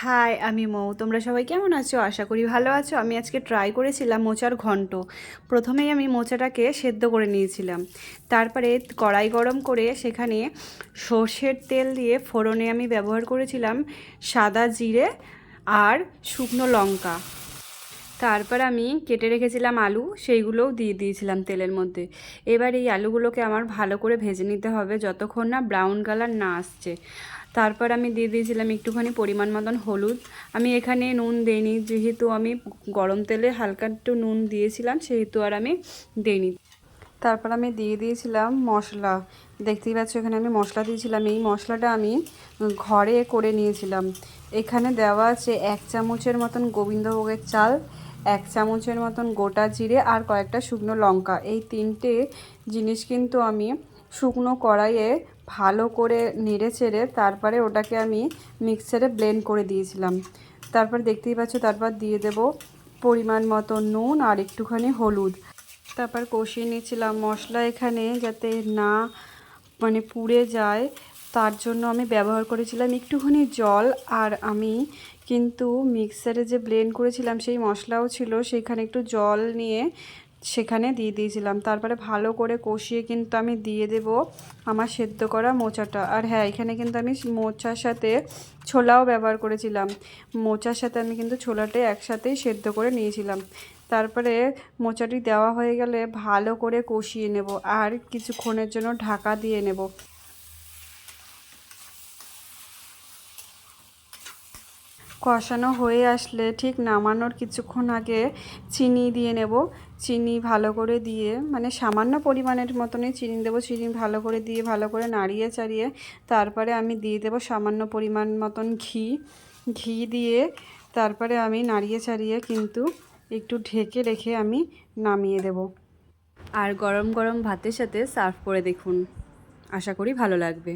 High, আমি মৌ। তোমরা সবাই কেমন আছো? আশা করি ভালো আছো। আমি আজকে ট্রাই করেছিলাম মোচার ঘন্ট। প্রথমেই আমি মোচাটাকে সেদ্ধ করে নিয়েছিলাম। তারপরে কড়াই গরম করে সেখানে সর্ষের তেল দিয়ে ফোড়নে আমি ব্যবহার করেছিলাম সাদা জিরে আর শুকনো লঙ্কা। তারপর আমি কেটে রেখেছিলাম আলু, সেইগুলোও দিয়ে দিয়েছিলাম তেলের মধ্যে। এবার এই আলুগুলোকে আমার ভালো করে ভেজে নিতে হবে যতক্ষণ না ব্রাউন কালার না আসছে। তারপর আমি দিয়ে দিয়েছিলাম একটুখানি পরিমাণ মতন হলুদ। আমি এখানে নুন দিইনি, যেহেতু আমি গরম তেলে হালকা একটু নুন দিয়েছিলাম, সেহেতু আর আমি দিইনি। তারপর আমি দিয়ে দিয়েছিলাম মশলা। দেখতেই পাচ্ছ এখানে আমি মশলা দিয়েছিলাম। এই মশলাটা আমি ঘরে করে নিয়েছিলাম। এখানে দেওয়া আছে 1 চামচের মতন গোবিন্দভোগের চাল, 1 চামচের মতন গোটা জিরে আর কয়েকটা শুকনো লঙ্কা। এই 3টে জিনিস কিন্তু আমি শুকনো কড়াইয়ে ভালো করে নেড়ে চেড়ে তারপরে ওটাকে আমি মিক্সারে ব্লেন্ড করে দিয়েছিলাম। তারপর দেখতেই পাচ্ছ, তারপর দিয়ে দেব পরিমাণ মতো নুন আর একটুখানি হলুদ। তারপর কষিয়ে নিয়েছিলাম মশলা, এখানে যাতে না পুড়ে যায় তার জন্য আমি ব্যবহার করেছিলাম একটুখানি জল। আর আমি কিন্তু মিক্সারে যে ব্লেন্ড করেছিলাম সেই মশলাও ছিল, সেখানে একটু জল নিয়ে সেখানে দিয়ে দিয়েছিলাম। তারপরে ভালো করে কষিয়ে কিন্তু আমি দিয়ে দেব আমার সেদ্ধ করা মোচাটা। আর হ্যাঁ, এখানে কিন্তু আমি মোচার সাথে ছোলাও ব্যবহার করেছিলাম। মোচার সাথে আমি কিন্তু ছোলাটা একসাথেই সেদ্ধ করে নিয়েছিলাম। তারপরে মোচাটি দেওয়া হয়ে গেলে ভালো করে কষিয়ে নেব আর কিছুক্ষণের জন্য ঢাকা দিয়ে নেব। কষানো হয়ে আসলে ঠিক নামানোর কিছুক্ষণ আগে চিনি দিয়ে নেব। চিনি ভালো করে দিয়ে, সামান্য পরিমাণের মতনই চিনি দেবো। চিনি ভালো করে দিয়ে ভালো করে নাড়িয়ে চাড়িয়ে তারপরে আমি দিয়ে দেবো সামান্য পরিমাণ মতন ঘি। ঘি দিয়ে তারপরে আমি নাড়িয়ে চাড়িয়ে কিন্তু একটু ঢেকে রেখে আমি নামিয়ে দেব। আর গরম গরম ভাতের সাথে সার্ভ করে দেখুন, আশা করি ভালো লাগবে।